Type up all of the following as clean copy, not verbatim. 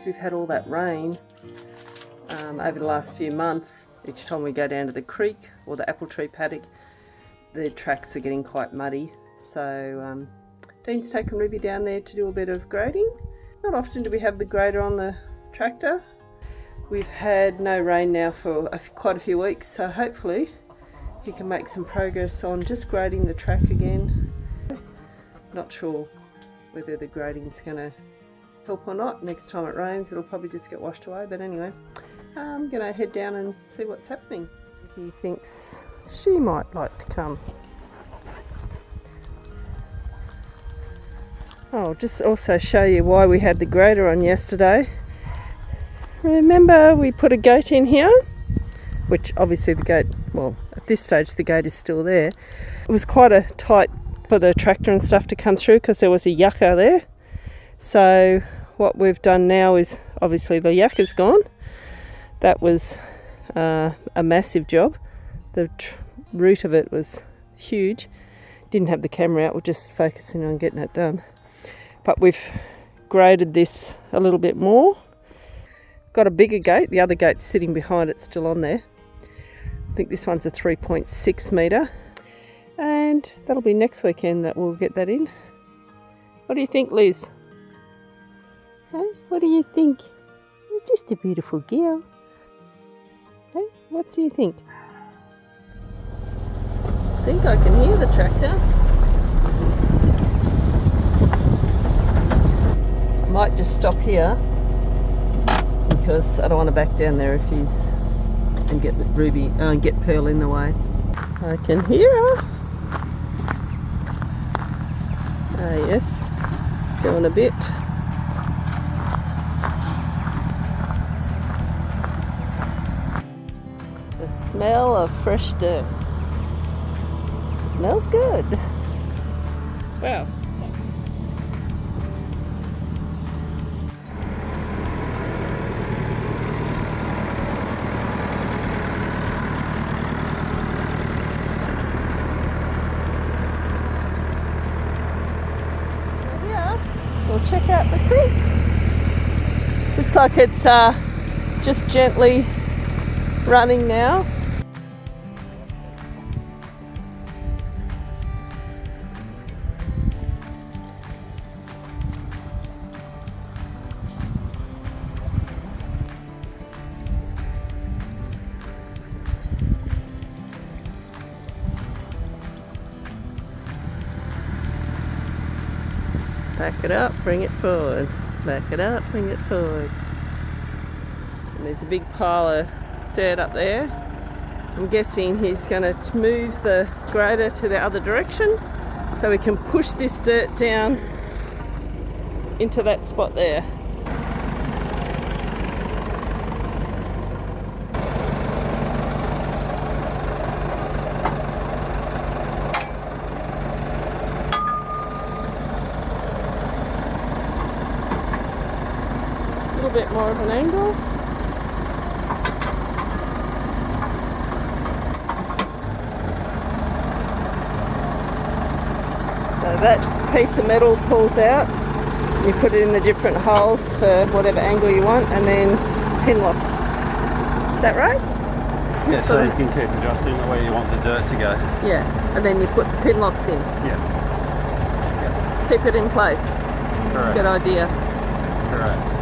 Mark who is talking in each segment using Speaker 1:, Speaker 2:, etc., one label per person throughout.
Speaker 1: we've had all that rain over the last few months, each time we go down to the creek or the apple tree paddock, the tracks are getting quite muddy. So Dean's taken Ruby down there to do a bit of grading. Not often do we have the grader on the tractor. We've had no rain now for quite a few weeks, so hopefully he can make some progress on just grading the track again. Not sure whether the grading's going to help or not. Next time it rains it'll probably just get washed away, but anyway, I'm going to head down and see what's happening. He thinks she might like to come. I'll just also show you why we had the grader on yesterday. Remember we put a gate in here, which obviously the gate, well at this stage the gate is still there. It was quite a tight for the tractor and stuff to come through because there was a yucca there. So what we've done now is, obviously the yucca's gone. That was a massive job. The root of it was huge. Didn't have the camera out, we're just focusing on getting it done. But we've graded this a little bit more. Got a bigger gate, the other gate's sitting behind it, still on there. I think this one's a 3.6 metre. And that'll be next weekend that we'll get that in. What do you think, Liz? Hey, what do you think? You're just a beautiful girl. Hey, what do you think? I think I can hear the tractor. I might just stop here because I don't want to back down there if he's and get Ruby and get Pearl in the way. I can hear her. Yes, going a bit. The smell of fresh dirt. Smells good. Wow. We'll check out the creek. Looks like it's just gently running now. Back it up, bring it forward. Back it up, bring it forward. And there's a big pile of dirt up there. I'm guessing he's going to move the grader to the other direction so we can push this dirt down into that spot there. A little bit more of an angle. So that piece of metal pulls out. You put it in the different holes for whatever angle you want, and then pin locks. Is that right?
Speaker 2: Yeah, so you can keep adjusting the way you want the dirt to go.
Speaker 1: Yeah, and then you put the pin locks in.
Speaker 2: Yeah.
Speaker 1: Keep it in place.
Speaker 2: Correct.
Speaker 1: Good idea.
Speaker 2: Correct.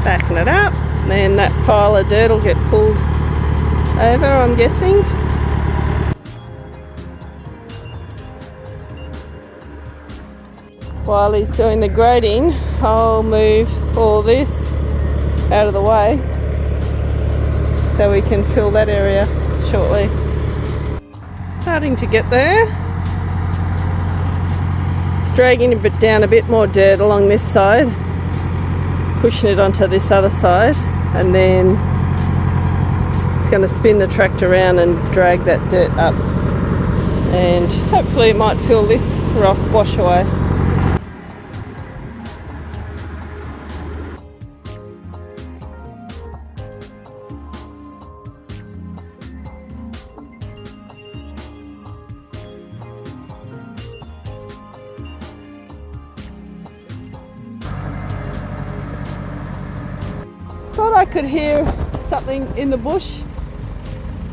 Speaker 1: Backing it up, then that pile of dirt will get pulled over, I'm guessing. While he's doing the grading, I'll move all this out of the way so we can fill that area shortly. Starting to get there. It's dragging a bit down, a bit more dirt along this side, pushing it onto this other side, and then it's going to spin the tractor around and drag that dirt up and hopefully it might fill this rock wash away. Thought I could hear something in the bush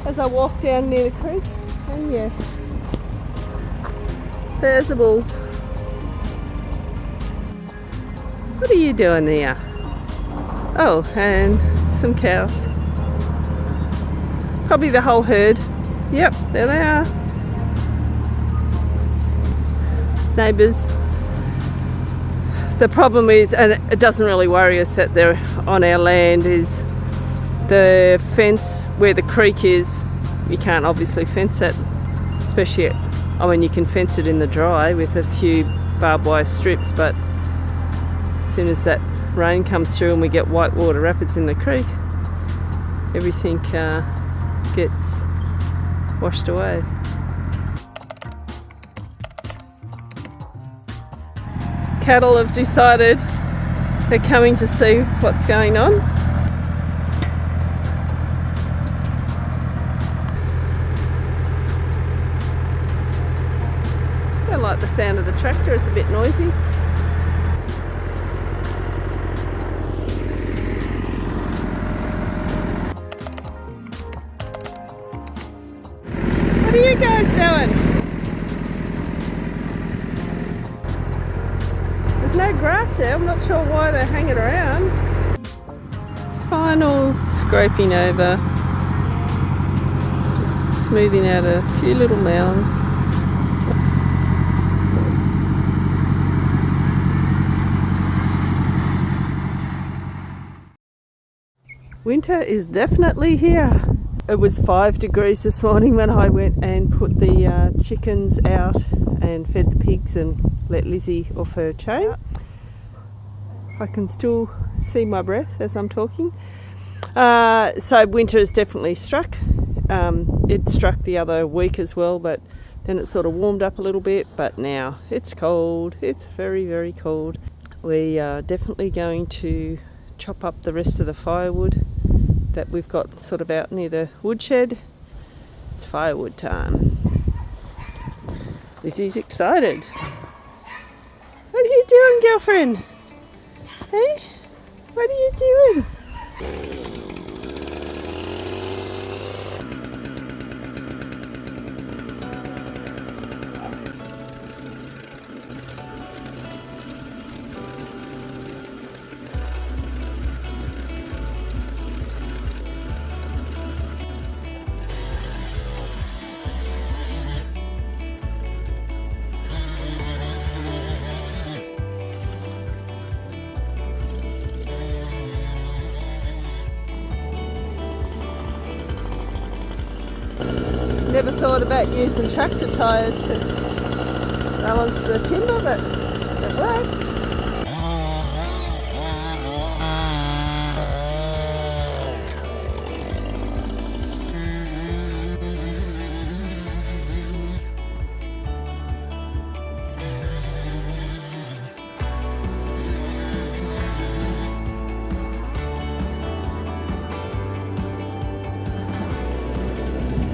Speaker 1: as I walked down near the creek, and yes, there's a bull. What are you doing there? Oh, and some cows. Probably the whole herd. Yep, there they are. Neighbours. The problem is, and it doesn't really worry us that they're on our land, is the fence where the creek is. You can't obviously fence that, especially, I mean, you can fence it in the dry with a few barbed wire strips, but as soon as that rain comes through and we get whitewater rapids in the creek, everything gets washed away. Cattle have decided they're coming to see what's going on. I don't like the sound of the tractor, it's a bit noisy. What are you guys doing? There's no grass there, I'm not sure why they're hanging around. Final scraping over, just smoothing out a few little mounds. Winter is definitely here. It was 5 degrees this morning when I went and put the chickens out and fed the pigs and let Lizzie off her chain. I can still see my breath as I'm talking. So winter has definitely struck. It struck the other week as well, but then it sort of warmed up a little bit, but now it's cold. It's very, very cold. We are definitely going to chop up the rest of the firewood that we've got sort of out near the woodshed. It's firewood time. Lizzie's excited. What are you doing, girlfriend? Hey? What are you doing? Never thought about using tractor tyres to balance the timber, but it works.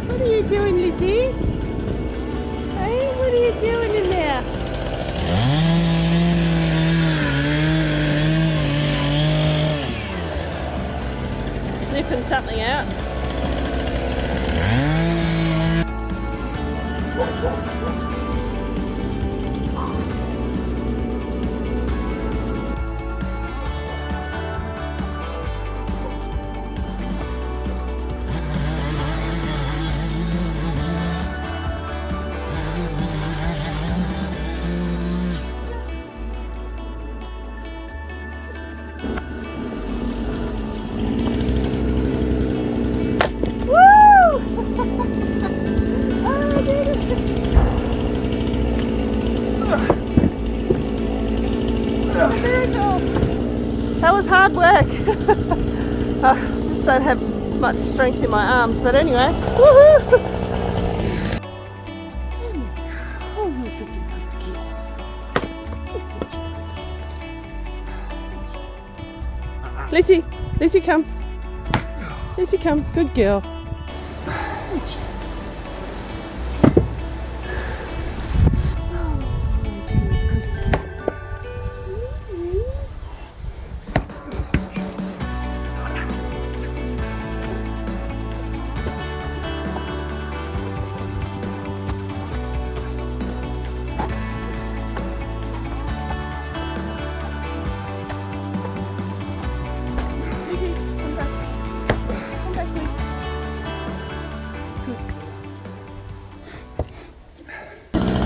Speaker 1: What are you doing, Lizzie? Hey, what are you doing in there? Sniffing something out. That was hard work. I just don't have much strength in my arms, but anyway. Woohoo! Lizzie, Lizzie, come. Lizzie, come. Good girl.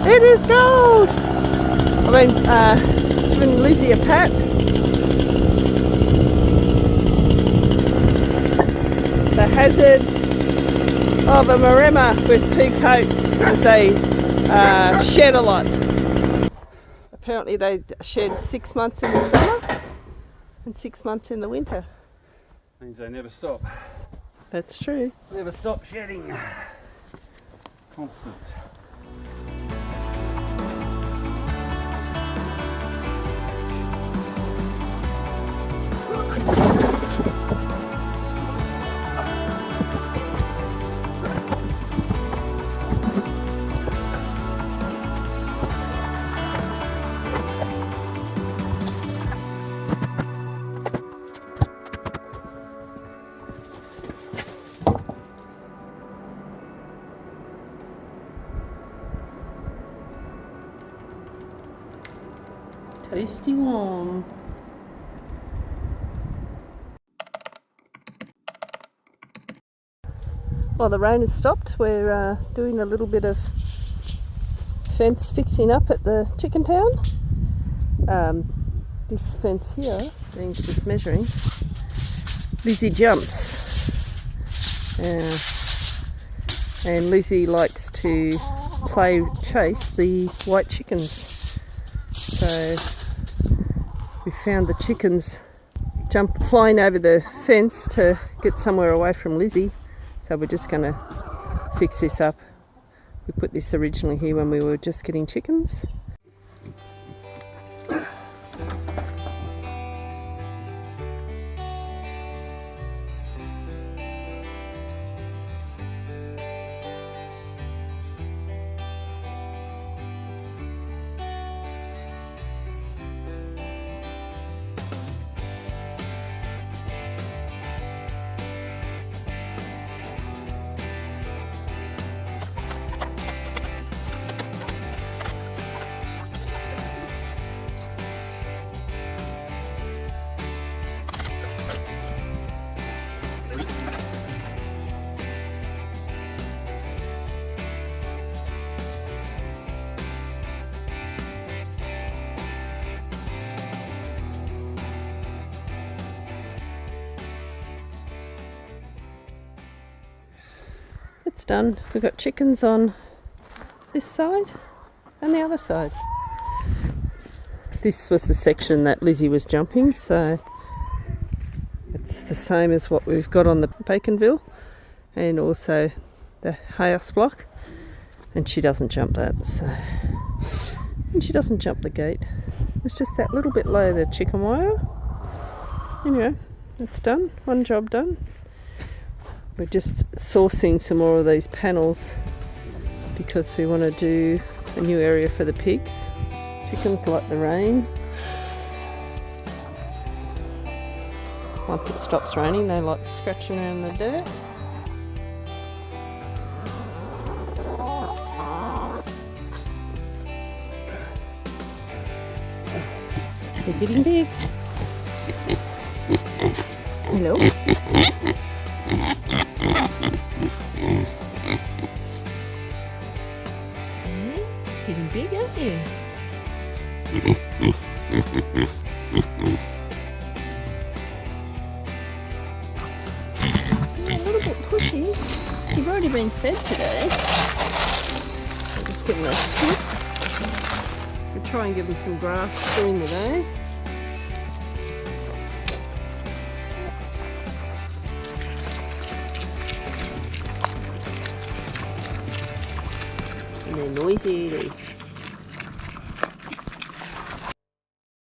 Speaker 1: It is gold! I've been giving Lizzie a pat. The hazards of a Maremma with 2 coats as they shed a lot. Apparently they shed 6 months in the summer and 6 months in the winter.
Speaker 2: Means they never stop.
Speaker 1: That's true.
Speaker 2: Never stop shedding. Constant.
Speaker 1: Tasty warm. Well, the rain has stopped. We're doing a little bit of fence fixing up at the chicken town. This fence here, being just measuring, Lizzie jumps. And Lizzie likes to chase the white chickens. So we found the chickens flying over the fence to get somewhere away from Lizzie. So we're just going to fix this up. We put this originally here when we were just getting chickens. It's done. We've got chickens on this side and the other side. This was the section that Lizzie was jumping, so it's the same as what we've got on the Baconville and also the house block, and she doesn't jump that, so, and she doesn't jump the gate. It's just that little bit low, the chicken wire. Anyway, it's done. One job done. We're just sourcing some more of these panels because we want to do a new area for the pigs. Chickens like the rain. Once it stops raining, they like scratching around the dirt. They're getting big. Hello. Getting big, aren't you? A little bit pushy. You've already been fed today. I'll just give them a scoop. We'll try and give them some grass during the day. And they're noisy, these